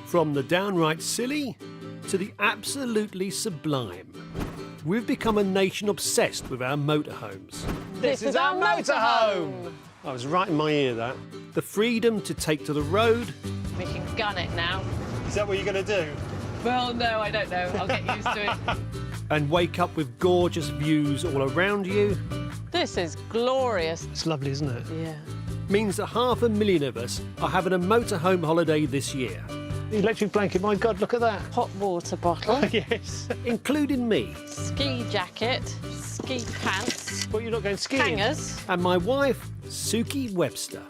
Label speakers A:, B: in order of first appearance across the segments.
A: From the downright silly to the absolutely sublime. We've become a nation obsessed with our motorhomes.
B: This is our motorhome!
A: I was right in my ear, that. The freedom to take to the road.
B: We can gun it now.
A: Is that what you're going to do?
B: Well, no, I don't know. I'll get used to it.
A: And wake up with gorgeous views all around you.
B: This is glorious.
A: It's lovely, isn't it?
B: Yeah.
A: Means that 500,000 of us are having a motorhome holiday this year. The electric blanket, my God, look at that.
B: Hot water bottle.
A: Yes. Including me.
B: Ski jacket. Ski pants.
A: But you're not going skiing.
B: Hangers.
A: And my wife, Suki Webster.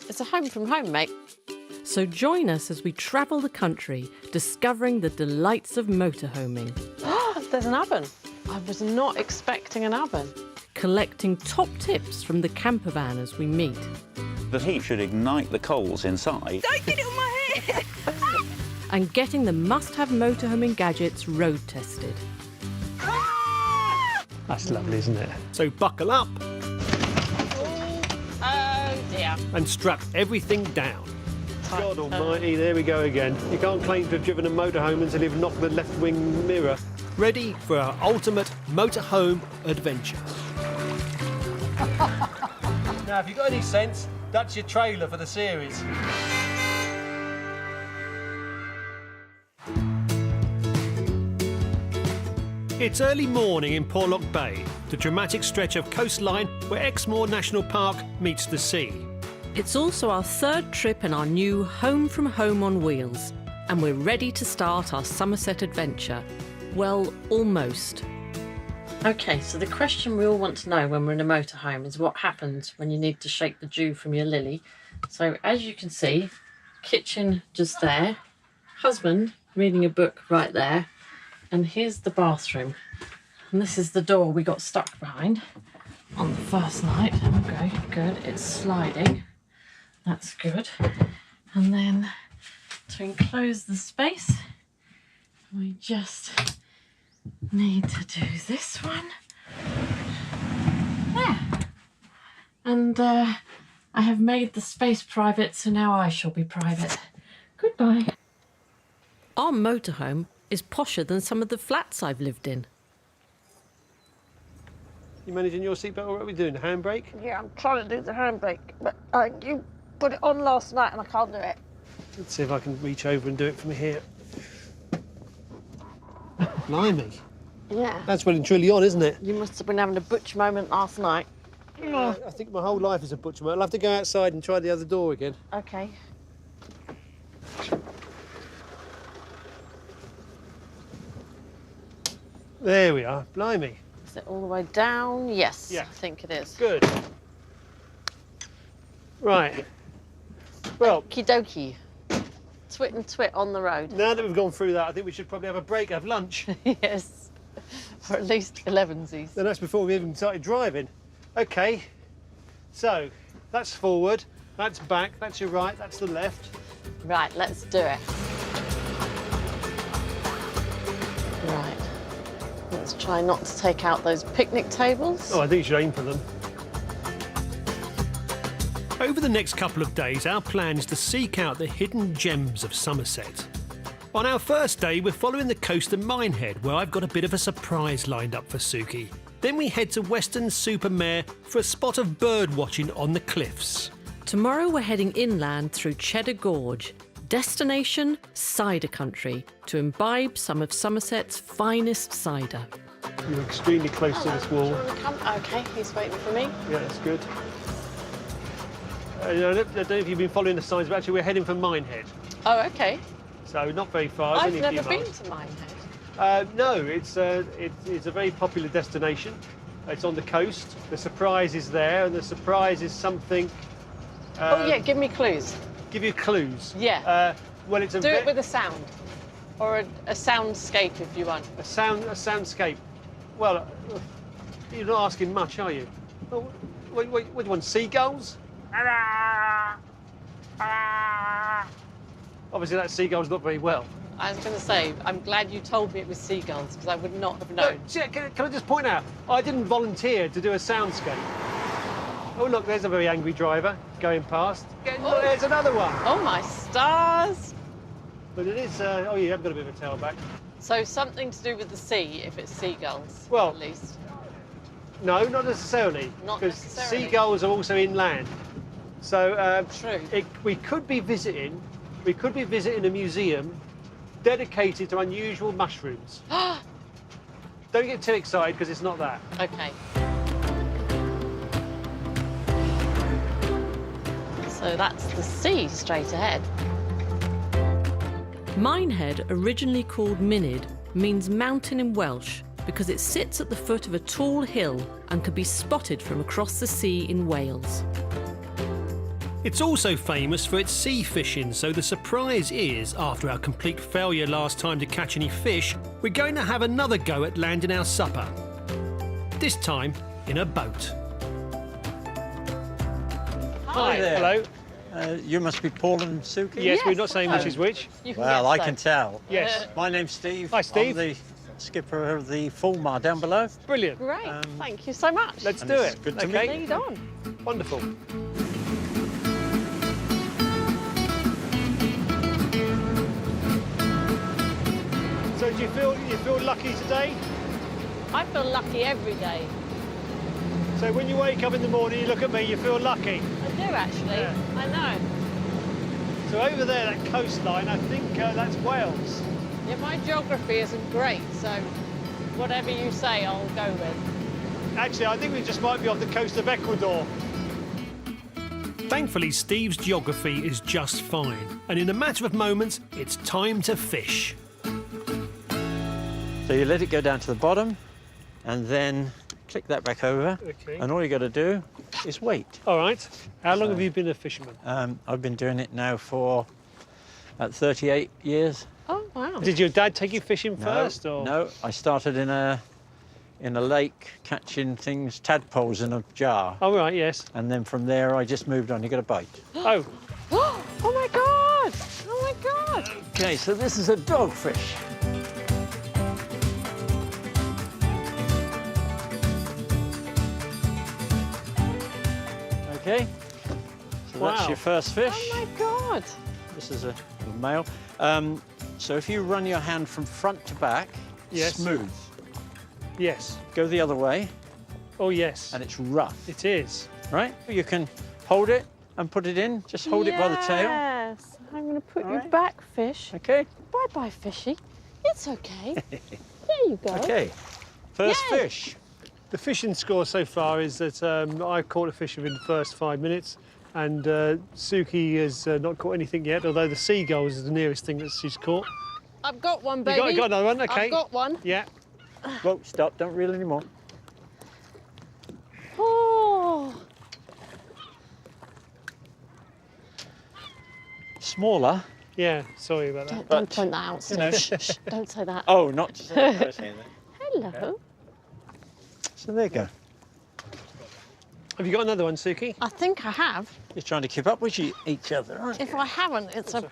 B: It's a home from home, mate.
C: So join us as we travel the country, discovering the delights of motorhoming.
B: There's an oven. I was not expecting an oven.
C: Collecting top tips from the camper van as we meet.
D: The heat should ignite the coals inside.
B: Don't get it on my head!
C: And getting the must-have motorhoming gadgets road tested.
A: That's lovely, isn't it? So buckle up.
B: Oh, dear.
A: And strap everything down. God almighty, there we go again. You can't claim to have driven a motorhome until you've knocked the left wing mirror. Ready for our ultimate motorhome adventure. Now, if you've got any sense, that's your trailer for the series. It's early morning in Porlock Bay, the dramatic stretch of coastline where Exmoor National Park meets the sea.
C: It's also our third trip in our new Home from Home on wheels, and we're ready to start our Somerset adventure. Well, almost. OK, so the question we all want to know when we're in a motorhome is what happens when you need to shake the dew from your lily. So as you can see, kitchen just there, husband reading a book right there, and here's the bathroom. And this is the door we got stuck behind on the first night. Okay, good, it's sliding. That's good. And then to enclose the space, we just need to do this one. There. And I have made the space private, so now I shall be private. Goodbye. Our motorhome is posher than some of the flats I've lived in.
A: You managing your seatbelt? What are we doing? The handbrake?
E: Yeah, I'm trying to do the handbrake, but you put it on last night and I can't do it.
A: Let's see if I can reach over and do it from here. Blimey.
E: Yeah.
A: That's well and truly on, isn't it?
E: You must have been having a butch moment last night.
A: I think my whole life is a butcher. I'll have to go outside and try the other door again.
E: OK.
A: There we are. Blimey.
E: Is it all the way down? Yes,
A: Yeah.
E: I think it is.
A: Good. Right. Well,
E: Okie dokie. Twit and twit on the road.
A: now that we've gone through that, I think we should probably have a break, have lunch.
E: Yes. For at least 11sies.
A: Then that's before we even started driving. OK. So, that's forward, that's back, that's your right, that's the left.
E: Right, let's do it. Right. Let's try not to take out those picnic tables.
A: Oh, I think you should aim for them. Over the next couple of days, our plan is to seek out the hidden gems of Somerset. On our first day, we're following the coast to Minehead, where I've got a bit of a surprise lined up for Suki. Then we head to Weston-super-Mare for a spot of bird watching on the cliffs.
C: Tomorrow we're heading inland through Cheddar Gorge. Destination, cider country, to imbibe some of Somerset's finest cider.
A: You're extremely close to this wall.
E: OK, he's waiting for me.
A: Yeah, that's good. I don't know if you've been following the signs, but actually we're heading for Minehead.
E: Oh, OK.
A: So not very far.
E: I've
A: only a few
E: never been
A: miles.
E: to Minehead.
A: No, it's a very popular destination. It's on the coast. The surprise is there, and the surprise is something.
E: Oh yeah, give me clues.
A: Give you clues.
E: Yeah.
A: Well, it's a
E: Do it with a sound, or a soundscape if you want.
A: a soundscape. Well, you're not asking much, are you? Oh, what do you want? Seagulls? Obviously, that seagull's not very well.
E: I was going to say, I'm glad you told me it was seagulls, because I would not have known.
A: Look, can I just point out, I didn't volunteer to do a soundscape. Oh, look, there's a very angry driver going past. Look, there's another one.
E: Oh, my stars.
A: But it is, oh, you have got a bit of a tailback.
E: So something to do with the sea, if it's seagulls,
A: Well,
E: at least.
A: No, not necessarily.
E: Not
A: because
E: necessarily.
A: seagulls are also inland. So
E: True.
A: we could be visiting a museum dedicated to unusual mushrooms. Don't get too excited because it's not that.
E: Okay. So that's the sea straight ahead.
C: Minehead, originally called Minid, means mountain in Welsh because it sits at the foot of a tall hill and can be spotted from across the sea in Wales.
A: It's also famous for its sea fishing, so the surprise is, after our complete failure last time to catch any fish, we're going to have another go at landing our supper. This time in a boat.
F: Hi there.
A: Hello.
F: You must be Paul and Suki?
A: Yes, we're not saying which is which.
E: You can
F: Well, I
E: guess
F: can
E: so.
F: tell.
A: Yes.
F: My name's Steve.
A: Hi, Steve.
F: I'm the skipper of the Fulmar down below.
A: Brilliant.
E: Great, thank you so much.
A: Let's
F: And
A: do
F: it's
A: it.
F: good to
A: okay.
E: Lead on.
A: Wonderful. So do you feel lucky today?
E: I feel lucky every day.
A: So when you wake up in the morning, you look at me, you feel lucky.
E: I do actually.
A: Yeah.
E: I know.
A: So over there, that coastline, I think that's Wales.
E: Yeah, my geography isn't great, so whatever you say, I'll go with.
A: Actually, I think we just might be off the coast of Ecuador. Thankfully, Steve's geography is just fine, and in a matter of moments, it's time to fish.
F: So you let it go down to the bottom and then click that back over.
A: Okay.
F: And all you got to do is wait.
A: All right. How long have you been a fisherman?
F: I've been doing it now for about 38 years.
E: Oh, wow.
A: Did your dad take you fishing first, or
F: No, I started in a lake catching things, tadpoles in a jar.
A: Oh right, yes.
F: And then from there I just moved on. You got a bite.
A: Oh,
E: Oh my God! Oh my God!
F: Okay, so this is a dogfish. Okay, so that's
A: Wow.
F: your first fish.
E: Oh my God!
F: This is a male. So if you run your hand from front to back,
A: Yes.
F: smooth.
A: yes.
F: Go the other way,
A: Oh yes.
F: and it's rough,
A: It is.
F: right? You can hold it and put it in. Just hold it by the tail.
E: Yes. I'm going to put you
F: Alright.
E: back, fish.
F: Okay.
E: Bye-bye, fishy. It's okay. There you go.
F: Okay. First
E: Yay.
F: fish.
A: The fishing score so far is that I caught a fish within the first 5 minutes, and Suki has not caught anything yet, although the seagulls is the nearest thing that she's caught.
E: I've got one,
A: You
E: baby.
A: got another one? Okay.
E: I've got one.
A: Yeah.
F: Whoa, stop! Don't reel anymore.
E: Oh.
F: Smaller.
A: Yeah. Sorry about that.
E: Don't point that out,
F: You know.
E: Steve. Shh, don't say that.
F: Oh, not to say that first thing, then.
E: Hello.
F: So there you go.
A: Have you got another one, Suki?
E: I think I have.
F: You're trying to keep up with each other, aren't you?
E: If I haven't, it's a...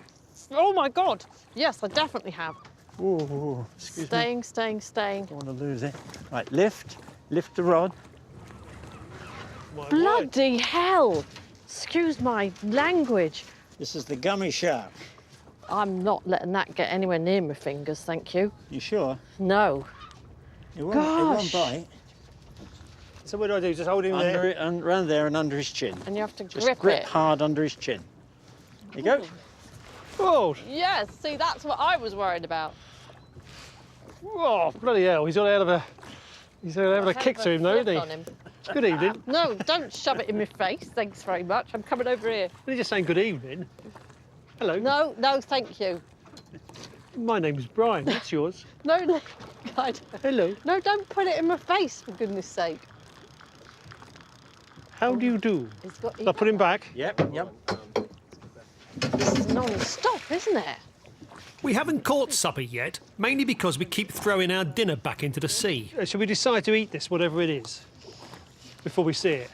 E: Oh my God. Yes, I definitely have.
F: Ooh, excuse me.
E: Staying.
F: Don't want to lose it. Right, lift the rod.
A: My word.
E: Bloody hell. Excuse my language.
F: This is the gummy shark.
E: I'm not letting that get anywhere near my fingers, thank you.
F: You sure?
E: No.
F: It won't
E: Gosh.
F: bite.
A: So what do? Just hold him
F: Under
A: there.
F: it and around there and under his chin.
E: And you have to
F: Just
E: grip
F: grip
E: it.
F: hard under his chin. There you go.
A: Oh,
E: Yes, see, that's what I was worried about.
A: oh, bloody hell! He's got a kick to him, though, isn't he?
E: On him.
A: Good evening.
E: No, don't shove it in my face. Thanks very much. I'm coming over here.
A: You're just saying good evening. Hello.
E: No, thank you.
A: My name's Brian. What's yours?
E: No, God.
A: Hello.
E: No, don't put it in my face, for goodness sake.
A: How do you do?
E: He's got.
A: Shall I put him back?
F: Yep.
E: This is non-stop, isn't it?
A: We haven't caught supper yet, mainly because we keep throwing our dinner back into the sea. Shall we decide to eat this, whatever it is, before we see it?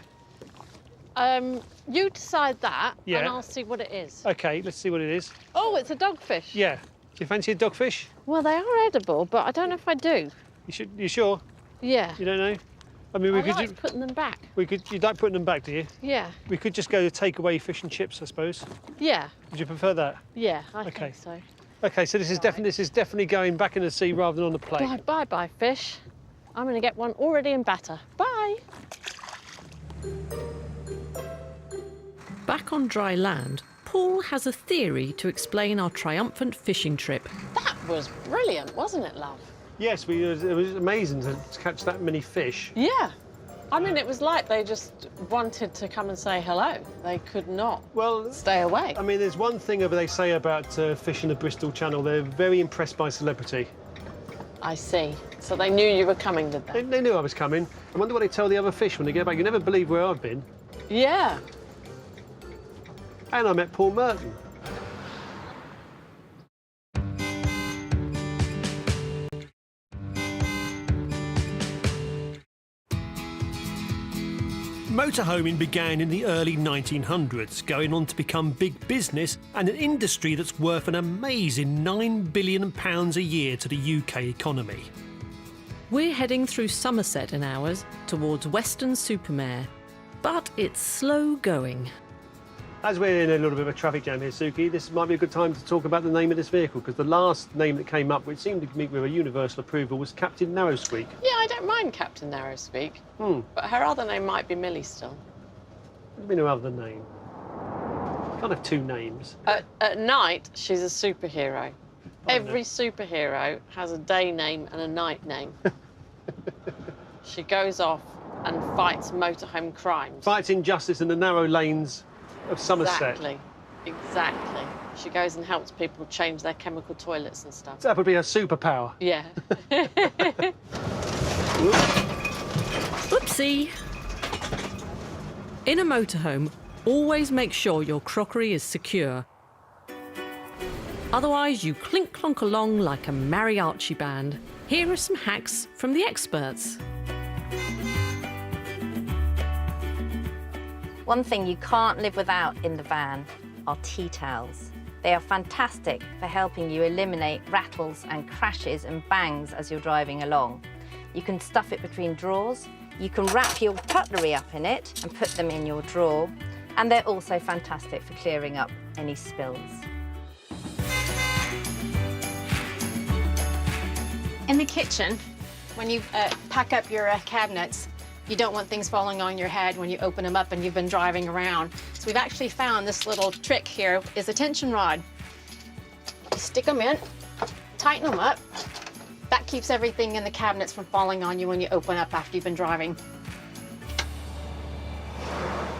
E: You decide that,
A: Yeah.
E: and I'll see what it is.
A: Okay, let's see what it is.
E: Oh, it's a dogfish.
A: Yeah. Do you fancy a dogfish?
E: Well, they are edible, but I don't know if I do.
A: You sure?
E: Yeah.
A: You don't know? I mean,
E: I like putting them back.
A: you like putting them back, do you?
E: Yeah.
A: We could just go to takeaway fish and chips, I suppose.
E: Yeah.
A: Would you prefer that?
E: Yeah, I
A: Okay.
E: think so.
A: Okay, so this is definitely going back in the sea rather than on the plate.
B: Bye, bye, bye, fish. I'm going to get one already in batter. Bye.
C: Back on dry land, Paul has a theory to explain our triumphant fishing trip.
B: That was brilliant, wasn't it, love?
A: Yes, it was amazing to catch that many fish.
B: Yeah. I mean, it was like they just wanted to come and say hello. They could not stay away.
A: I mean, there's one thing they say about fish in the Bristol Channel. They're very impressed by celebrity.
B: I see. So they knew you were coming, did they?
A: They knew I was coming. I wonder what they tell the other fish when they get back. You never believe where I've been.
B: Yeah.
A: And I met Paul Merton. Motorhoming began in the early 1900s, going on to become big business and an industry that's worth an amazing £9 billion a year to the UK economy.
C: We're heading through Somerset in hours towards Weston-super-Mare, but it's slow going.
A: As we're in a little bit of a traffic jam here, Suki, this might be a good time to talk about the name of this vehicle, because the last name that came up, which seemed to meet with a universal approval, was Captain Narrowsqueak.
B: Yeah, I don't mind Captain Narrowsqueak. But her other name might be Millie still.
A: There's been no other name. Can't have two names.
B: At night, she's a superhero. Every superhero has a day name and a night name. She goes off and fights motorhome crimes.
A: Fights injustice in the narrow lanes of Somerset.
B: Exactly. She goes and helps people change their chemical toilets and stuff.
A: That would be her superpower.
B: Yeah.
C: Oopsie! In a motorhome, always make sure your crockery is secure. Otherwise, you clink-clonk along like a mariachi band. Here are some hacks from the experts.
G: One thing you can't live without in the van are tea towels. They are fantastic for helping you eliminate rattles and crashes and bangs as you're driving along. You can stuff it between drawers, you can wrap your cutlery up in it and put them in your drawer, and they're also fantastic for clearing up any spills.
H: In the kitchen, when you pack up your cabinets, you don't want things falling on your head when you open them up and you've been driving around. So we've actually found this little trick here is a tension rod. You stick them in, tighten them up. That keeps everything in the cabinets from falling on you when you open up after you've been driving.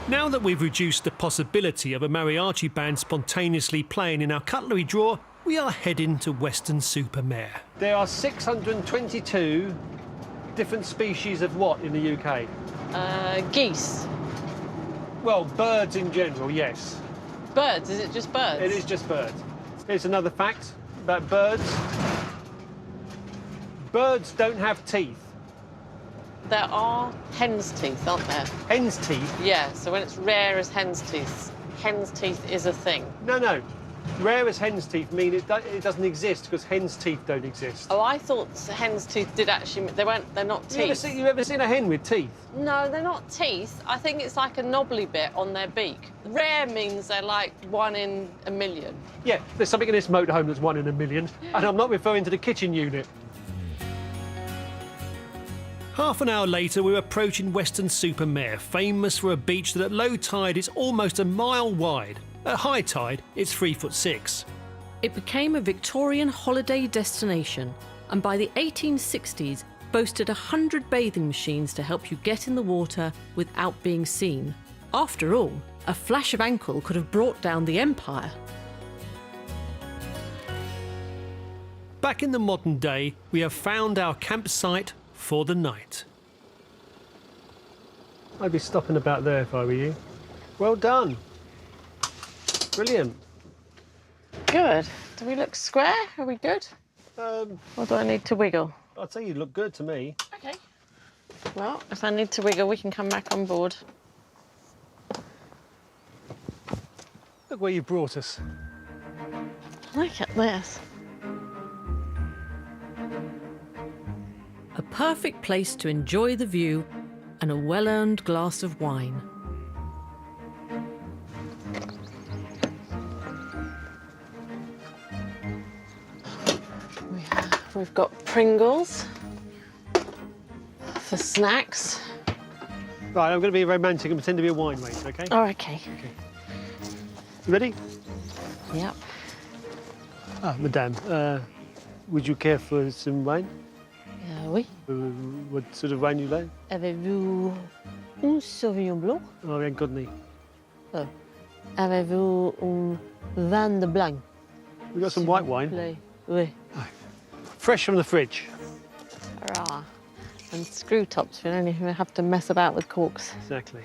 A: Now that we've reduced the possibility of a mariachi band spontaneously playing in our cutlery drawer, we are heading to Weston-super-Mare. There are 622 different species of what in the UK?
B: Geese.
A: Well, birds in general, yes.
B: Birds? Is it just birds?
A: It is just birds. Here's another fact about birds. Birds don't have teeth.
B: There are hen's teeth, aren't there?
A: Hen's teeth?
B: Yeah, so when it's rare as hen's teeth is a thing.
A: No. Rare as hen's teeth mean it doesn't exist because hen's teeth don't exist.
B: Oh, I thought hen's teeth did actually... They're not teeth.
A: You ever seen a hen with teeth?
B: No, they're not teeth. I think it's like a knobbly bit on their beak. Rare means they're like 1 in a million.
A: Yeah, there's something in this motorhome that's 1 in a million, and I'm not referring to the kitchen unit. Half an hour later, we're approaching Weston-super-Mare, famous for a beach that at low tide is almost a mile wide. At high tide, it's 3'6".
C: It became a Victorian holiday destination, and by the 1860s boasted 100 bathing machines to help you get in the water without being seen. After all, a flash of ankle could have brought down the empire. Back in the modern day, we have found our campsite for the night. I'd be stopping about there if I were you. Well done. Brilliant.
B: Good. Do we look square? Are we good? Or do I need to wiggle?
A: I'd say you look good to me.
B: OK. Well, if I need to wiggle, we can come back on board.
A: Look where you brought us.
B: Look at this.
C: A perfect place to enjoy the view and a well-earned glass of wine.
B: We've got Pringles for snacks.
A: Right, I'm going to be romantic and pretend to be a wine waiter, okay?
B: Oh, okay.
A: You ready?
B: Yep.
A: Ah, madame, would you care for some wine?
B: Oui.
A: What sort of wine you like?
B: Avez-vous un Sauvignon Blanc?
A: Oh, I ain't got any.
B: Oh. Avez-vous un vin de blanc?
A: We've got some white wine.
B: Oui.
A: Fresh from the fridge.
B: Hurrah. And screw tops, we don't even have to mess about with corks.
A: Exactly.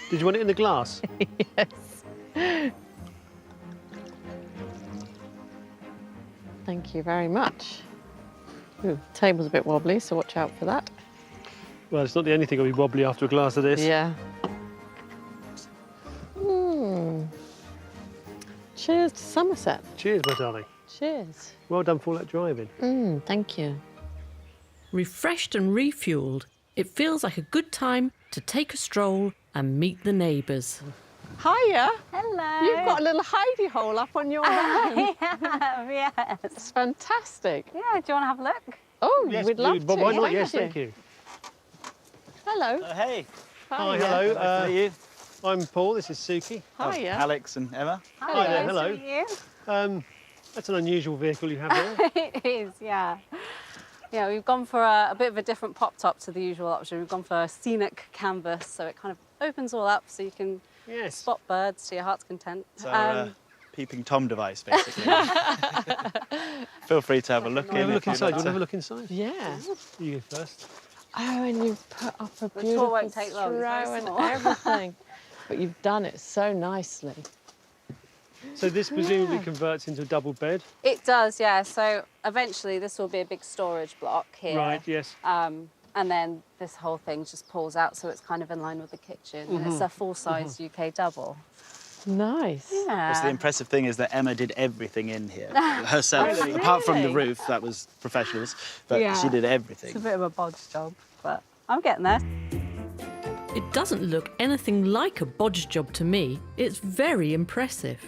A: Did you want it in the glass?
B: Yes. Thank you very much. Ooh, table's a bit wobbly, so watch out for that.
A: Well, it's not the only thing that'll be wobbly after a glass of this.
B: Yeah. Cheers to Somerset.
A: Cheers, my darling.
B: Cheers.
A: Well done for all that driving.
B: Thank you.
C: Refreshed and refuelled, it feels like a good time to take a stroll and meet the neighbours.
B: Hiya.
G: Hello.
B: You've got a little hidey hole up on your van.
G: Yes.
B: It's fantastic.
G: Yeah, do you want to have a look?
B: Oh,
A: Yes,
B: we'd love
A: but
B: to.
A: why not? Yes, thank you.
B: Hello.
D: Hey,
A: Hi,
B: Hiya.
A: hello.
D: nice to meet you.
A: I'm Paul, this is Suki.
B: Hiya.
D: Alex and Emma.
A: Hi there,
G: nice
A: hello.
G: to meet you.
A: That's an unusual vehicle you have there.
G: It is, yeah. Yeah, we've gone for a bit of a different pop top to the usual option. We've gone for a scenic canvas, so it kind of opens all up so you can
A: Yes.
G: spot birds to your heart's content.
D: So, peeping Tom device, basically. Feel free to have a look in.
A: Have a look
D: if you'd
A: inside.
D: like
A: Do you want to have a
D: to.
A: look inside?
B: Yeah.
A: You go first.
B: Oh, and you've put up a
G: tour
B: beautiful
G: won't take long, it's very
B: throw and
G: small.
B: everything. But you've done it so nicely.
A: So this presumably converts into a double bed.
G: It does, yeah. So eventually this will be a big storage block here.
A: Right, yes.
G: And then this whole thing just pulls out so it's kind of in line with the kitchen. And it's a full-size UK double.
B: Nice.
D: Yes, the impressive thing is that Emma did everything in here herself.
B: Really?
D: Apart from the roof, that was professionals, but
G: Yeah.
D: she did everything.
G: It's a bit of a bodge job, but I'm getting there.
C: It doesn't look anything like a bodge job to me. It's very impressive.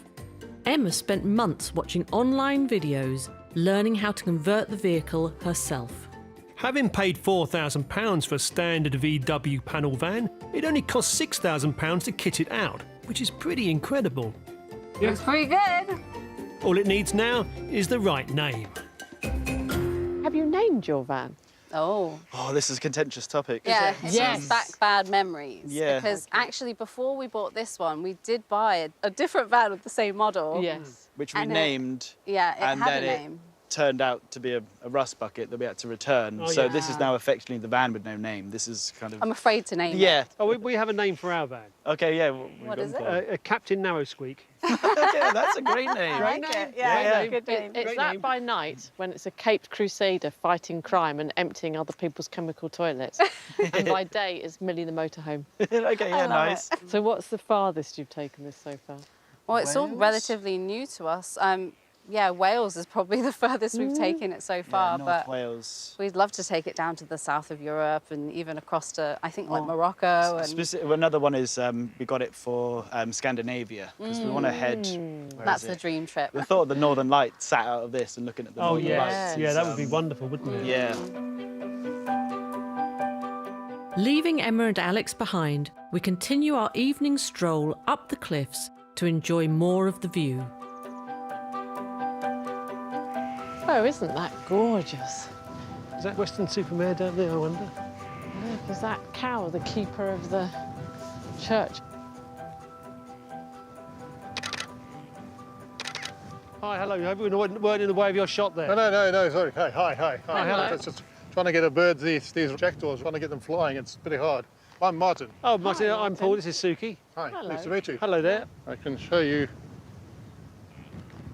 C: Emma spent months watching online videos, learning how to convert the vehicle herself.
A: Having paid £4,000 for a standard VW panel van, it only cost £6,000 to kit it out, which is pretty incredible.
G: Looks pretty good.
A: All it needs now is the right name.
B: Have you named your van?
G: Oh.
D: Oh, this is a contentious topic.
G: Yeah, it
B: Yes.
G: brings back bad memories.
D: Yeah.
G: Because actually before we bought this one, we did buy a different van with the same model.
B: Yes.
D: Which we
G: And it-
D: named,
G: Yeah, it
D: and
G: had
D: then
G: a
D: it
G: name.
D: turned out to be a rust bucket that we had to return.
A: Oh,
D: so
A: yeah.
D: this is now affectionately the van with no name. This is kind of...
G: I'm afraid to name
D: yeah.
A: Oh, we have a name for our van.
D: Okay, yeah.
G: What is it?
A: Captain Narrowsqueak.
D: Okay, that's a great name.
G: I like it.
D: Yeah,
G: Yeah,
D: yeah.
G: good name.
B: It's
A: Great
B: that
A: name.
B: by night when it's a caped crusader fighting crime and emptying other people's chemical toilets. And by day it's Millie the motorhome.
D: Okay, yeah,
G: love
D: nice.
B: So what's the farthest you've taken this so far?
G: Well, it's all
D: Wales?
G: relatively new to us. Yeah, Wales is probably the furthest we've taken it so far,
D: North
G: but
D: Wales.
G: we'd love to take it down to the south of Europe and even across to, I think, like Morocco. And
D: Another one is we got it for Scandinavia because we want to head. where
G: that's
D: is
G: the
D: it?
G: dream trip.
D: The thought of the Northern Lights sat out of this and looking at the
A: Oh,
D: Northern
A: yes.
D: Lights.
A: Yeah,
D: is,
A: that would be wonderful, wouldn't it?
D: Yeah.
C: Leaving Emma and Alex behind, we continue our evening stroll up the cliffs to enjoy more of the view.
B: Oh, isn't that gorgeous?
A: Is that Western-super-Mare down there, I wonder?
B: Look, is that cow the keeper of the church?
A: Hi, hello. I hope we weren't in the way of your shot there.
I: No, sorry. Hi.
A: hello.
I: It's just trying to get a bird, these jackdaws, trying to get them flying. It's pretty hard. I'm Martin.
A: Oh, Martin, I'm Paul. This is Suki.
I: Hi,
B: Hello.
I: nice to meet you.
A: Hello there.
I: I can show you.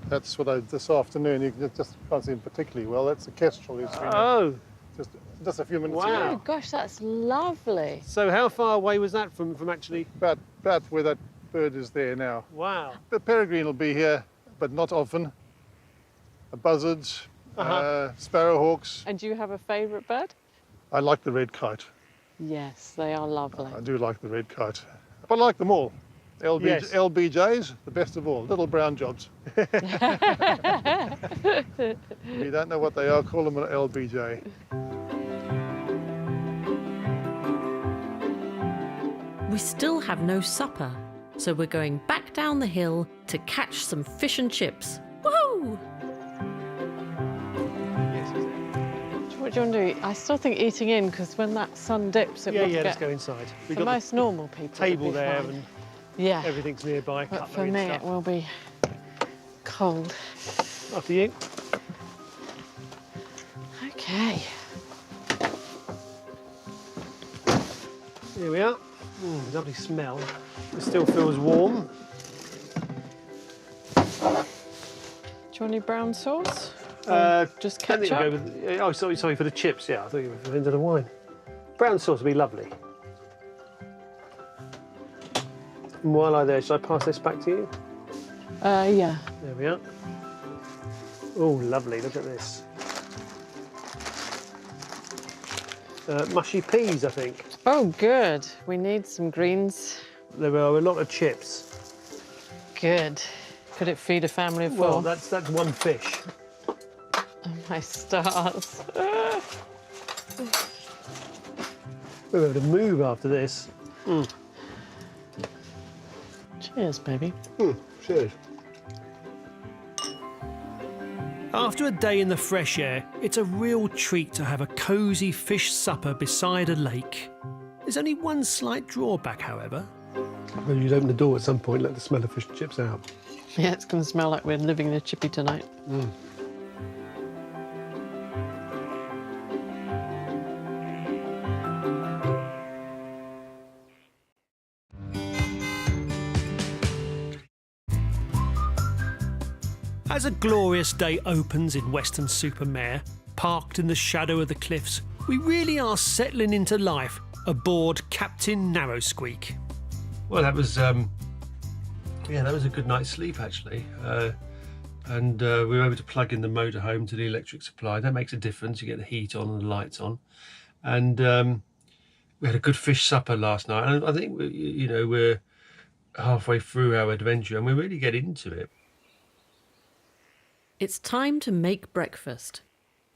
I: That's what I this afternoon. You just can't see him particularly well. That's the kestrel who's been
A: Oh,
I: just a few minutes
A: Wow.
I: ago.
B: Oh, gosh, that's lovely.
A: so how far away was that from actually?
I: About where that bird is there now.
A: Wow.
I: The peregrine will be here, but not often. Buzzards, sparrowhawks.
B: And do you have a favourite bird?
I: I like the red kite.
B: Yes, they are lovely.
I: I do like the red kite. But I like them all.
A: Yes.
I: LBJs, the best of all, little brown jobs. If you don't know what they are, call them an LBJ.
C: We still have no supper, so we're going back down the hill to catch some fish and chips. Woohoo!
B: What do you want to do? I still think eating in, because when that sun dips, it will
A: let's
B: get...
A: go inside. We've
B: For
A: got
B: most normal people,
A: the table
B: it'd be
A: there
B: fine.
A: and
B: Yeah,
A: everything's nearby.
B: but
A: cutlery
B: for
A: and
B: me,
A: stuff.
B: it will be cold.
A: After you.
B: Okay.
A: Here we are. Lovely smell. It still feels warm.
B: Do you want any brown sauce? Just
A: I think
B: ketchup?
A: we'll go with, oh, sorry for the chips. Yeah, I thought you were into the wine. Brown sauce would be lovely. And while I'm there, should I pass this back to you?
B: Yeah.
A: There we are. Oh, lovely. Look at this. Mushy peas, I think.
B: Oh, good. We need some greens.
A: There are a lot of chips.
B: Good. Could it feed a family of four?
A: Well, that's one fish.
B: Oh, my stars.
A: We're able to move after this.
B: Cheers, baby.
I: Cheers.
A: After a day in the fresh air, it's a real treat to have a cosy fish supper beside a lake. There's only one slight drawback, however. Maybe you'd open the door at some point, let the smell of fish and chips out.
B: Yeah, it's going to smell like we're living in a chippy tonight.
A: As a glorious day opens in Weston-super-Mare, parked in the shadow of the cliffs, we really are settling into life aboard Captain Narrowsqueak. Well, that was that was a good night's sleep actually, and we were able to plug in the motorhome to the electric supply. That makes a difference. You get the heat on and the lights on, and we had a good fish supper last night. And I think we're halfway through our adventure, and we really get into it.
C: It's time to make breakfast,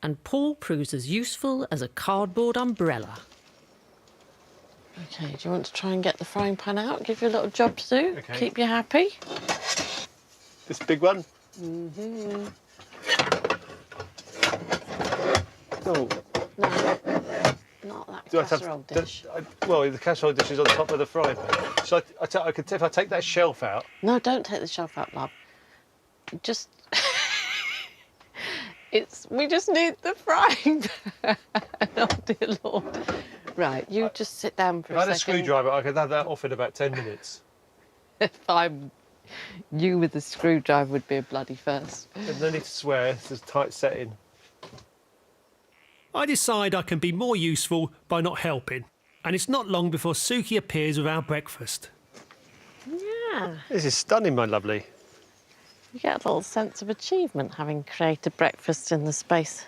C: and Paul proves as useful as a cardboard umbrella.
B: Okay, do you want to try and get the frying pan out? Give you a little job to do?
A: Okay.
B: Keep you happy?
A: This big one. Oh.
B: No, not that
A: Do I have
B: casserole dish.
A: well, the casserole dish is on top of the frying pan. So I could if I take that shelf out.
B: No, don't take the shelf out, love. Just... we just need the frying pan. Oh, dear Lord. Right, you just sit down for
A: If I
B: a
A: had a
B: second.
A: screwdriver, I could have that off in about 10 minutes.
B: If I'm... You with the screwdriver would be a bloody first.
A: There's no need to swear, it's a tight setting. I decide I can be more useful by not helping, and it's not long before Suki appears with our breakfast.
B: Yeah.
A: This is stunning, my lovely.
B: You get a little sense of achievement having created breakfast in the space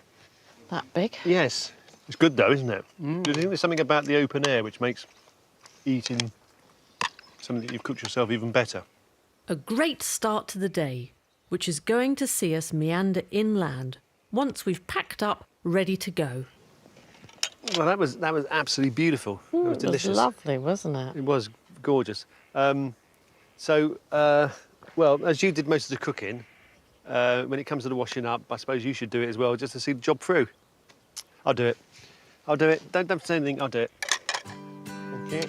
B: that big.
A: Yes. It's good though, isn't it? Do you think there's something about the open air which makes eating something that you've cooked yourself even better?
C: A great start to the day, which is going to see us meander inland once we've packed up, ready to go.
A: Well, that was absolutely beautiful. It was delicious.
B: It was lovely, wasn't it?
A: It was gorgeous. Well, as you did most of the cooking, when it comes to the washing up, I suppose you should do it as well, just to see the job through. I'll do it. I'll do it. Don't say anything, I'll do it. Thank you.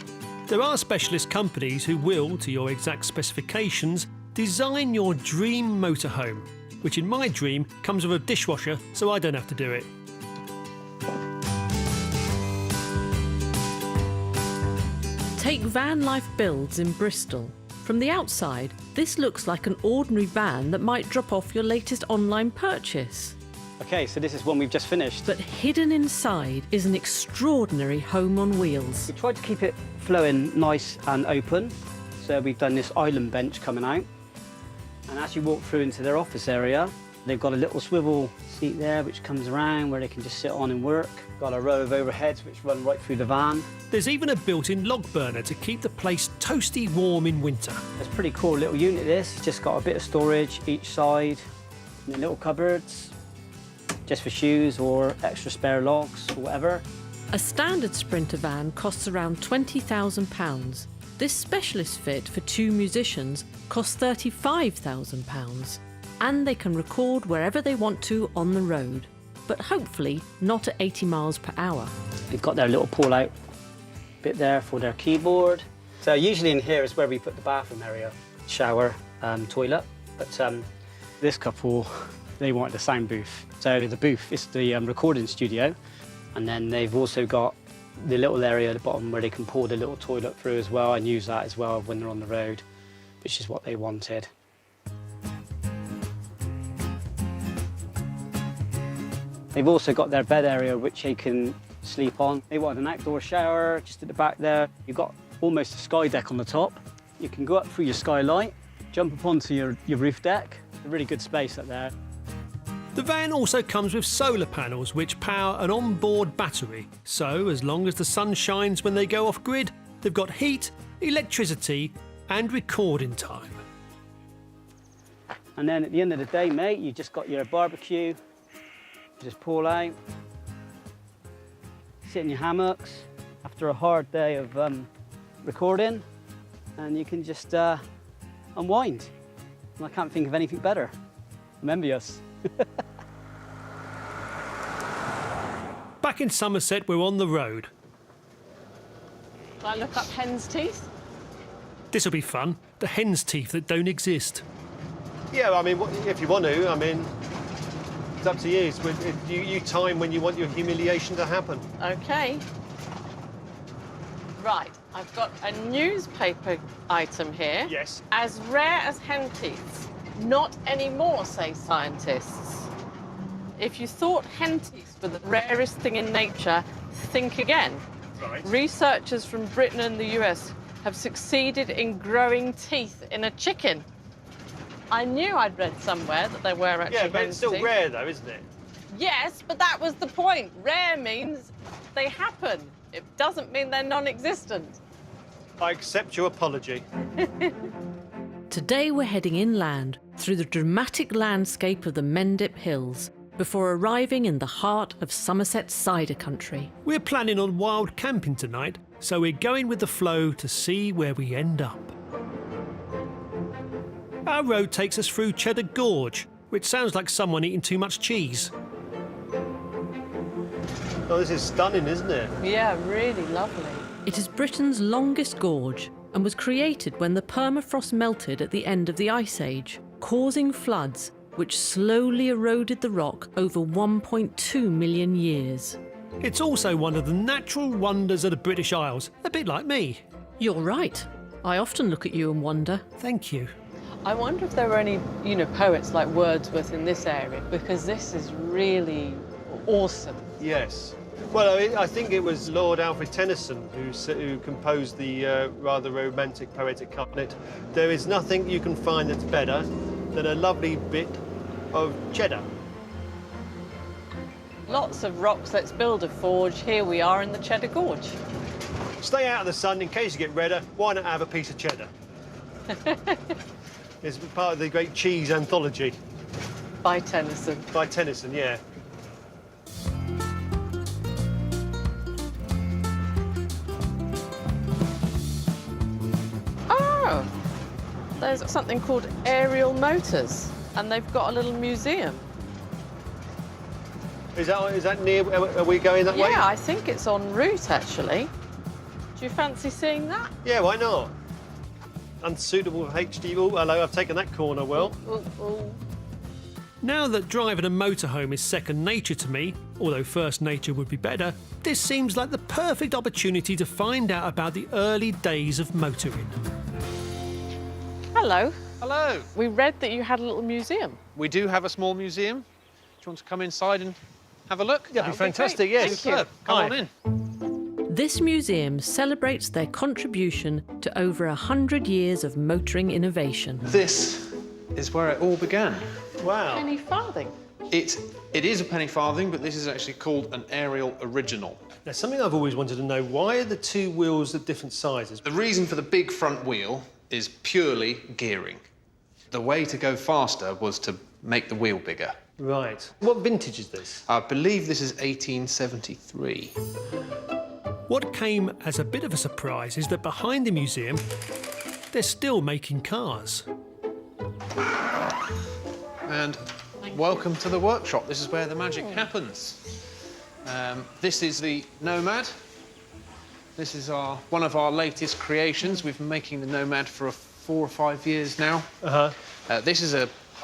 A: There are specialist companies who will, to your exact specifications, design your dream motorhome, which in my dream comes with a dishwasher, so I don't have to do it.
C: Take Van Life Builds in Bristol. From the outside, this looks like an ordinary van that might drop off your latest online purchase.
J: Okay, so this is one we've just finished.
C: But hidden inside is an extraordinary home on wheels.
J: We tried to keep it flowing nice and open. So we've done this island bench coming out. And as you walk through into their office area, They've got a little swivel seat there which comes around where they can just sit on and work. Got a row of overheads which run right through the van.
A: There's even a built-in log burner to keep the place toasty warm in winter.
J: It's a pretty cool little unit, this. It's just got a bit of storage each side, and little cupboards, just for shoes or extra spare logs or whatever.
C: A standard Sprinter van costs around £20,000. This specialist fit for 2 musicians costs £35,000. And they can record wherever they want to on the road, but hopefully not at 80 miles per hour.
J: They've got their little pull-out bit there for their keyboard. So usually in here is where we put the bathroom area, shower, toilet. But this couple, they wanted a sound booth. So the booth is the recording studio, and then they've also got the little area at the bottom where they can pour the little toilet through as well and use that as well when they're on the road, which is what they wanted. They've also got their bed area which they can sleep on. They wanted an outdoor shower just at the back there. You've got almost a sky deck on the top. You can go up through your skylight, jump up onto your roof deck. A really good space up there.
A: The van also comes with solar panels which power an onboard battery. So as long as the sun shines when they go off grid, they've got heat, electricity and recording time.
J: And then at the end of the day, mate, you just got your barbecue. Just pull out, sit in your hammocks after a hard day of recording, and you can just unwind. And I can't think of anything better. Remember us.
A: Back in Somerset, we're on the road.
B: Shall I look up hen's teeth?
A: This'll be fun. The hen's teeth that don't exist.
K: Yeah, I mean, if you want to, I mean, it's up to you. You time when you want your humiliation to happen.
B: OK. Right, I've got a newspaper item here.
K: Yes.
B: As rare as hen teeth. Not anymore, say scientists. If you thought hen teeth were the rarest thing in nature, think again.
K: Right.
B: Researchers from Britain and the US have succeeded in growing teeth in a chicken. I knew I'd read somewhere that they were actually
K: Yeah, but it's still
B: teeth.
K: rare, though, isn't it?
B: Yes, but that was the point. Rare means they happen. It doesn't mean they're non-existent.
K: I accept your apology.
C: Today we're heading inland through the dramatic landscape of the Mendip Hills before arriving in the heart of Somerset's cider country.
A: We're planning on wild camping tonight, so we're going with the flow to see where we end up. Our road takes us through Cheddar Gorge, which sounds like someone eating too much cheese.
K: Oh, this is stunning, isn't it?
B: Yeah, really lovely.
C: It is Britain's longest gorge and was created when the permafrost melted at the end of the Ice Age, causing floods which slowly eroded the rock over 1.2 million years.
A: It's also one of the natural wonders of the British Isles, a bit like me.
C: You're right. I often look at you and wonder.
A: Thank you.
B: I wonder if there were any, poets like Wordsworth in this area, because this is really awesome.
K: Yes. Well, I think it was Lord Alfred Tennyson who composed the rather romantic, poetic couplet. There is nothing you can find that's better than a lovely bit of cheddar.
B: Lots of rocks, let's build a forge. Here we are in the Cheddar Gorge.
K: Stay out of the sun in case you get redder. Why not have a piece of cheddar? It's part of the great cheese anthology.
B: By Tennyson.
K: By Tennyson, yeah.
B: Oh, there's something called Aerial Motors, and they've got a little museum.
K: Is that near? Are we going that way?
B: Yeah, I think it's en route, actually. Do you fancy seeing that?
K: Yeah, why not? Unsuitable for HD. Oh, hello, I've taken that corner well.
B: Ooh.
A: Now that driving a motorhome is second nature to me, although first nature would be better, this seems like the perfect opportunity to find out about the early days of motoring.
B: Hello.
L: Hello.
B: We read that you had a little museum.
L: We do have a small museum. Do you want to come inside and have a look?
K: That'd be fantastic, yes.
L: Superb. Come
K: Hi.
L: on in.
C: This museum celebrates their contribution to over 100 years of motoring innovation.
L: This is where it all began.
K: Wow.
B: Penny farthing.
L: It is a penny farthing, but this is actually called an aerial original.
K: Now, something I've always wanted to know, why are the two wheels of different sizes?
L: The reason for the big front wheel is purely gearing. The way to go faster was to make the wheel bigger.
K: Right. What vintage is this?
L: I believe this is 1873.
A: What came as a bit of a surprise is that behind the museum, they're still making cars.
L: And welcome to the workshop. This is where the magic happens. This is the Nomad. This is one of our latest creations. We've been making the Nomad for 4 or 5 years now. This is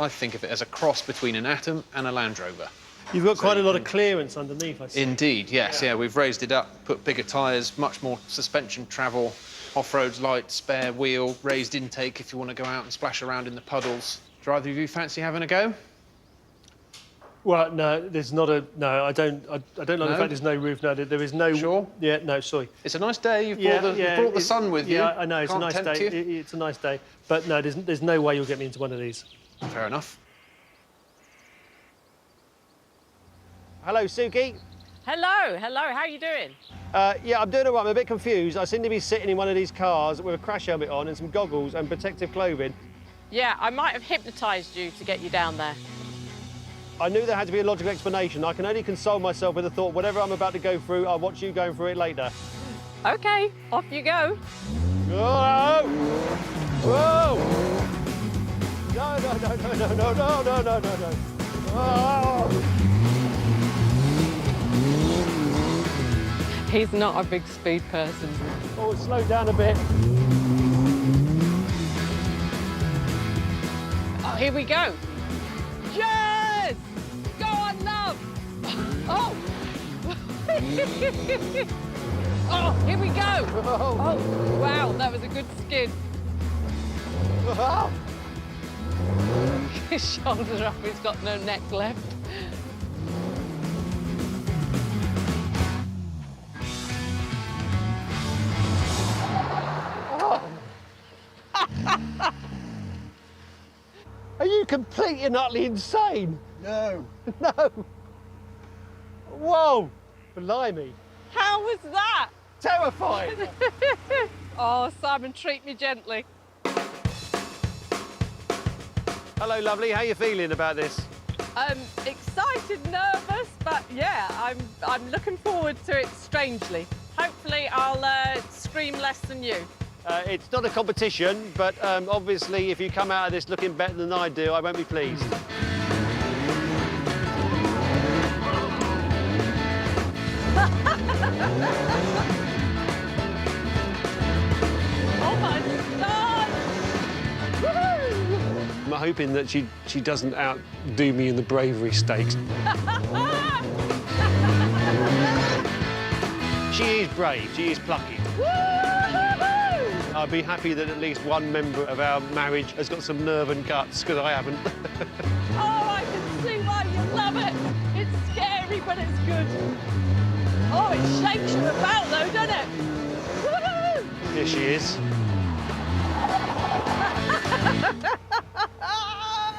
L: I think of it as a cross between an Atom and a Land Rover.
K: You've got quite a lot of clearance underneath, I see.
L: Indeed, yes, yeah. We've raised it up, put bigger tyres, much more suspension travel, off-road light, spare wheel, raised intake if you want to go out and splash around in the puddles. Do either of you fancy having a go?
K: Well, no, there's not a... No, I don't like the fact there's no roof. No, there is no...
L: Sure?
K: Yeah, no, sorry.
L: It's a nice day. You've brought the sun with you.
K: Yeah, I know, it's
L: Can't
K: a nice
L: tempt
K: day.
L: you.
K: It's a nice day. But no, there's no way you'll get me into one of these.
L: Fair enough.
K: Hello, Suki.
B: Hello, hello, how are you doing?
K: Yeah, I'm doing all right. I'm a bit confused. I seem to be sitting in one of these cars with a crash helmet on and some goggles and protective clothing.
B: Yeah, I might have hypnotised you to get you down there.
K: I knew there had to be a logical explanation. I can only console myself with the thought, whatever I'm about to go through, I'll watch you going through it later.
B: OK, off you go.
K: Whoa! Whoa! No, no, no, no, no, no, no, no, no, no, no. Oh!
B: He's not a big speed person.
K: Oh, slow down a bit.
B: Oh, here we go. Yes! Go on, love! Oh! Oh, here we go! Oh, wow, that was a good skid. His shoulder up, he's got no neck left.
K: Are you completely and utterly insane?
I: No.
K: No. Whoa! Blimey.
B: How was that?
K: Terrifying.
B: Oh, Simon, treat me gently.
K: Hello, lovely. How are you feeling about this?
B: Excited, nervous, but yeah, I'm looking forward to it strangely. Hopefully I'll scream less than you.
K: It's not a competition, but obviously if you come out of this looking better than I do, I won't be pleased.
B: Oh my God! Woohoo!
K: I'm hoping that she doesn't outdo me in the bravery stakes. She is brave, she is plucky. I'd be happy that at least one member of our marriage has got some nerve and guts, because I haven't.
B: Oh, I can see why you love it. It's scary, but it's good. Oh, it shakes you about, though, doesn't it? Woohoo!
K: Here she is.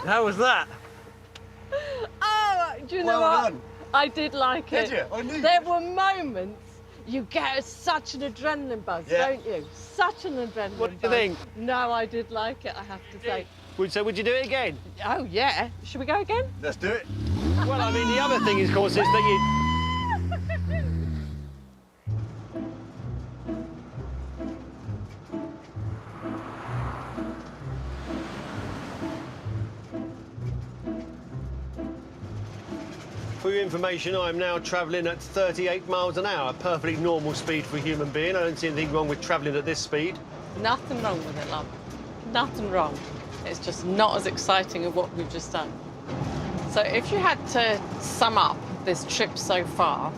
K: How was that?
B: Oh, do you know
I: Well
B: what?
I: done.
B: I did like it.
I: Did you? I knew
B: There
I: you.
B: were moments you get such an adrenaline buzz,
I: Yeah.
B: don't you? Such an adrenaline
K: What did
B: buzz.
K: you think?
B: No, I did like it, I have to say.
K: So would you do it again?
B: Oh, yeah. Should we go again?
I: Let's do it.
K: Well, I mean, the other thing, of course, is that you... For your information, I'm now travelling at 38 miles an hour, perfectly normal speed for a human being. I don't see anything wrong with travelling at this speed.
B: Nothing wrong with it, love. Nothing wrong. It's just not as exciting as what we've just done. So if you had to sum up this trip so far,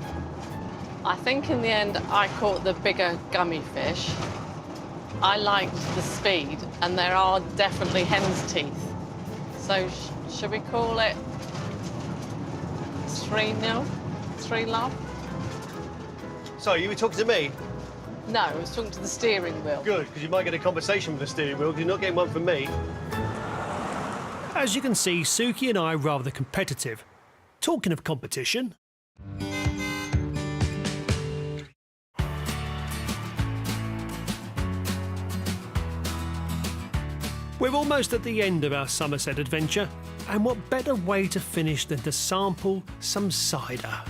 B: I think in the end I caught the bigger gummy fish. I liked the speed, and there are definitely hen's teeth. So should we call it 3-0? 3-love?
K: Sorry, you were talking to me?
B: No, I was talking to the steering wheel.
K: Good, because you might get a conversation with the steering wheel, because you're not getting one from me.
A: As you can see, Suki and I are rather competitive. Talking of competition... We're almost at the end of our Somerset adventure, and what better way to finish than to sample some cider?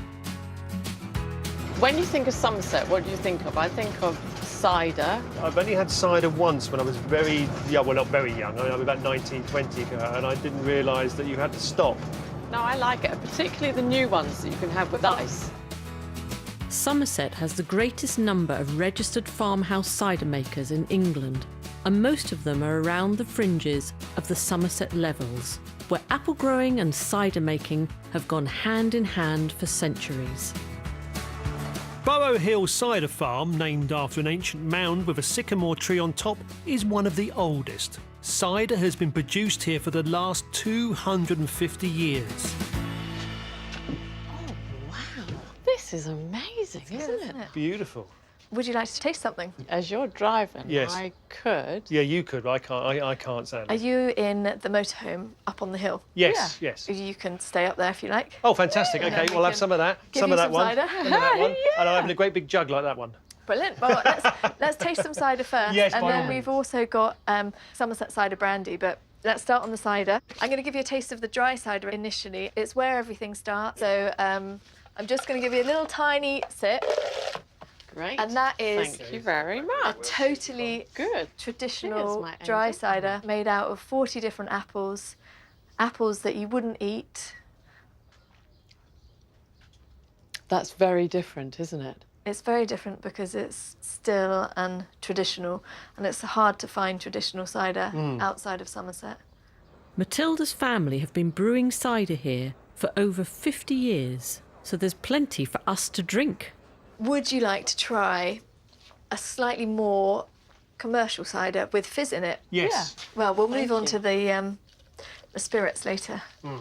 B: When you think of Somerset, what do you think of? I think of cider.
K: I've only had cider once when I was very young, well, not very young, I was about 19, 20, and I didn't realise that you had to stop.
B: No, I like it, particularly the new ones that you can have with ice.
C: Somerset has the greatest number of registered farmhouse cider makers in England, and most of them are around the fringes of the Somerset Levels, where apple growing and cider making have gone hand in hand for centuries.
A: Burrow Hill Cider Farm, named after an ancient mound with a sycamore tree on top, is one of the oldest. Cider has been produced here for the last 250 years.
B: Oh, wow. This is amazing, isn't it?
K: Beautiful.
H: Would you like to taste something?
B: As you're driving,
K: Yes.
B: I could.
K: Yeah, you could. I can't. I can't sadly.
H: Are you in the motorhome up on the hill?
K: Yes, yes.
H: You can stay up there if you like.
K: Oh, fantastic. Okay, we'll have some of that.
H: give
K: Some
H: you
K: of that
H: some
K: one.
H: cider.
K: Some of that one. And I'm having a great big jug like that one.
H: Brilliant. Well, let's taste some cider first.
K: Yes,
H: and
K: by all
H: then we've also got Somerset cider brandy, but let's start on the cider. I'm going to give you a taste of the dry cider initially. It's where everything starts. So I'm just going to give you a little tiny sip.
B: Great.
H: And that is
B: Thank you very
H: a
B: much.
H: totally
B: Good.
H: traditional
B: Cheers, my
H: dry
B: angel.
H: cider made out of 40 different apples, apples that you wouldn't eat.
B: That's very different, isn't it?
H: It's very different because it's still and traditional, and it's hard to find traditional cider outside of Somerset.
C: Matilda's family have been brewing cider here for over 50 years, so there's plenty for us to drink.
H: Would you like to try a slightly more commercial cider with fizz in it?
K: Yes.
H: Well, we'll move on to the spirits later. And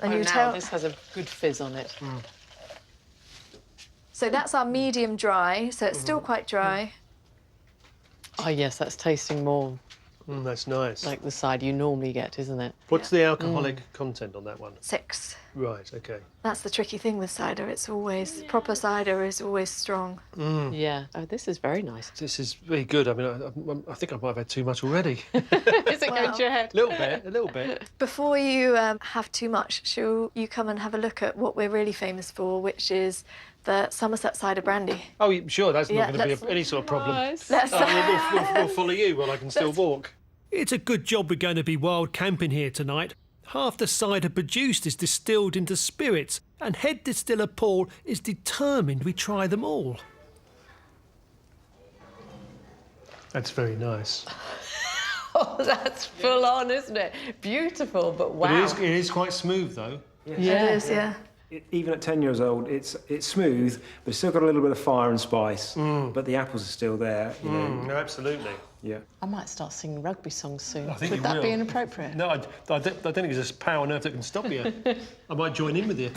B: Oh,
H: you
B: now
H: tell.
B: this has a good fizz on it.
H: So that's our medium dry. So it's still quite dry.
B: Oh, yes, that's tasting more
K: That's nice.
B: like the cider you normally get, isn't it?
K: What's the alcoholic content on that one?
H: 6.
K: Right, okay.
H: That's the tricky thing with cider. It's always proper cider is always strong.
B: Yeah. Oh, this is very nice.
K: This is very good. I mean, I think I might have had too much already.
B: Is it going
H: Well-
B: to your head?
K: A little bit.
H: Before you have too much, shall you come and have a look at what we're really famous for, which is the Somerset cider brandy.
K: Oh, sure, that's
H: Yeah,
K: not going to
H: let's-
K: be any sort of problem.
B: Nice.
H: Let's,
K: We'll follow you while I can still walk.
A: It's a good job we're going to be wild camping here tonight. Half the cider produced is distilled into spirits, and head distiller Paul is determined we try them all.
K: That's very nice.
B: Oh, that's full on, isn't it? Beautiful, but wow.
K: It is quite smooth, though.
H: It is, yeah.
M: Even at 10 years old, it's smooth, but it's still got a little bit of fire and spice. But the apples are still there, you know.
K: No, absolutely.
M: Yeah.
B: I might start singing rugby songs soon.
K: I think
B: Would
K: you
B: that
K: will.
B: be inappropriate?
K: No, I don't think there's a power on earth that can stop you. I might join in with you.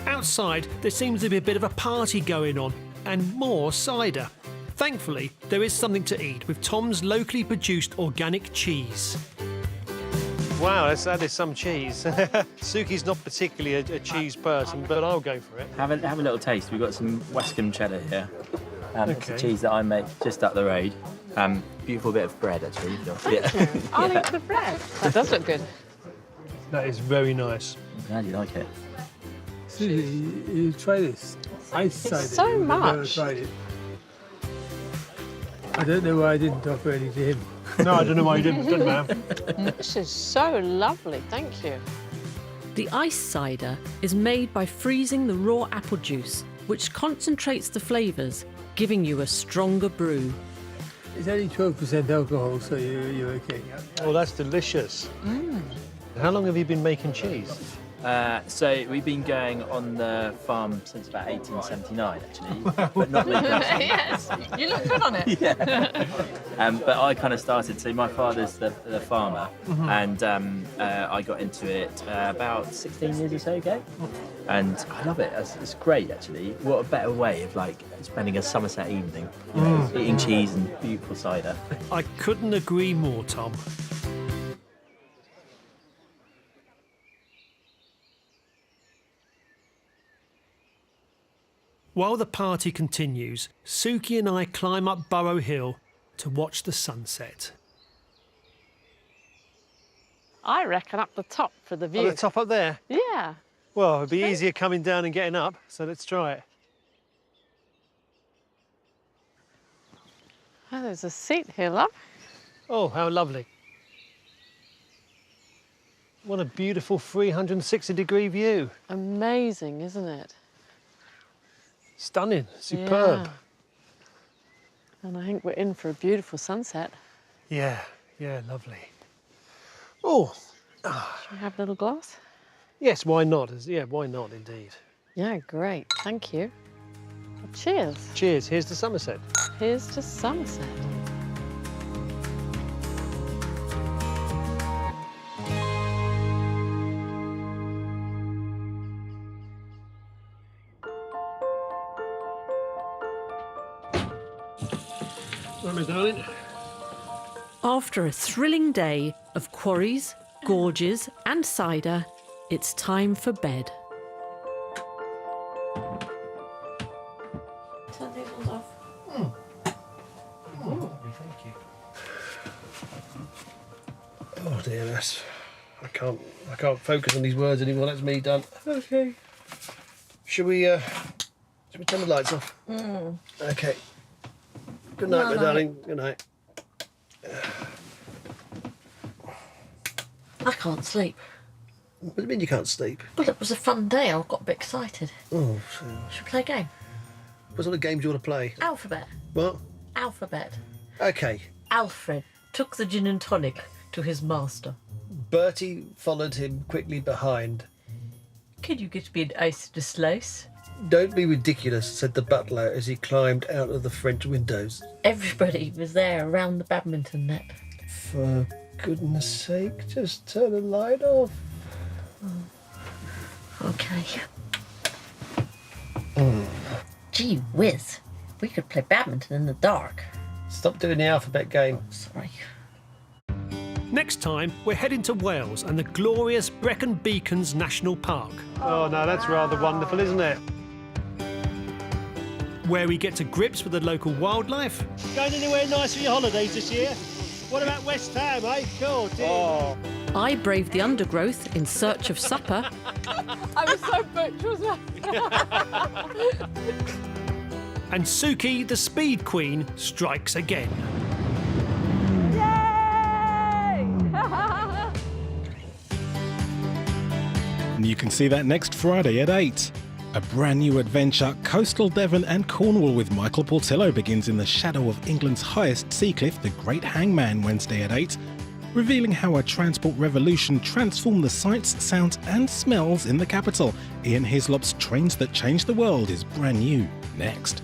A: Outside, there seems to be a bit of a party going on, and more cider. Thankfully, there is something to eat with Tom's locally produced organic cheese.
K: Wow, that is some cheese. Suki's not particularly a cheese person, but I'll go for it.
N: Have a little taste. We've got some Western cheddar here. It's a
K: Okay.
N: cheese that I make just up the road. Beautiful bit of bread, actually.
B: I'll eat the bread. That does look good.
K: That is very nice.
N: I'm glad you like it.
O: You try this. Ice cider.
B: so
O: You've never
B: much.
O: tried it. I don't know why I didn't offer any to him.
K: No, I don't know why you didn't, ma'am.
B: This is so lovely, thank you.
C: The ice cider is made by freezing the raw apple juice, which concentrates the flavours, giving you a stronger brew.
O: It's only 12% alcohol, so you're okay.
K: Oh, that's delicious. How long have you been making cheese?
N: So we've been going on the farm since about 1879, actually, but not legally.
B: Yes, you look good on it.
N: Yeah. But I kind of started, so my father's the farmer, and I got into it about 16 years or so ago, and I love it. It's great, actually. What a better way of like spending a Somerset evening, you know, eating cheese and beautiful cider.
A: I couldn't agree more, Tom. While the party continues, Suki and I climb up Burrow Hill to watch the sunset.
B: I reckon up the top for the view.
K: On the top up there?
B: Yeah.
K: Well, it'd be easier coming down and getting up, so let's try it.
B: Oh, there's a seat here, love.
K: Oh, how lovely. What a beautiful 360-degree view.
B: Amazing, isn't it?
K: Stunning, superb.
B: Yeah. And I think we're in for a beautiful sunset.
K: Yeah, lovely. Oh.
B: Should we have a little glass?
K: Yes, why not? Yeah, why not, indeed.
B: Yeah, great. Thank you. Well, cheers.
K: Cheers. Here's to Somerset.
B: Here's to Somerset.
K: Right, my darling.
C: After a thrilling day of quarries, gorges and cider, it's time for bed.
B: Turn these ones off.
K: Thank you. Oh dear, that's... I can't focus on these words anymore. That's me done. Okay. Should we turn the lights off? Okay. Good night, my darling. Good night.
C: I can't sleep.
K: What do you mean you can't sleep?
C: Well, it was a fun day. I got a bit excited.
K: Oh,
C: Should we play a game?
K: what sort of games do you want to play?
C: Alphabet.
K: What?
C: Alphabet.
K: Okay.
C: Alfred took the gin and tonic to his master.
K: Bertie followed him quickly behind.
C: Can you get me an ice and a slice?
K: Don't be ridiculous, said the butler as he climbed out of the French windows.
C: Everybody was there around the badminton net.
K: For goodness sake, just turn the light off.
C: Okay. Gee whiz, we could play badminton in the dark.
K: Stop doing the alphabet game.
C: Sorry.
A: Next time, we're heading to Wales and the glorious Brecon Beacons National Park,
K: Oh no, that's rather wonderful, isn't it?
A: where we get to grips with the local wildlife.
K: Going anywhere nice for your holidays this year? What about West Ham, eh? Cool, dear.
C: I braved the undergrowth in search of supper.
B: I was so butch, wasn't I?
A: And Suki, the Speed Queen, strikes again.
P: And you can see that next Friday at 8. A brand new adventure, Coastal Devon and Cornwall with Michael Portillo begins in the shadow of England's highest sea cliff, the Great Hangman, Wednesday at 8, revealing how a transport revolution transformed the sights, sounds and smells in the capital. Ian Hislop's Trains That Changed the World is brand new next.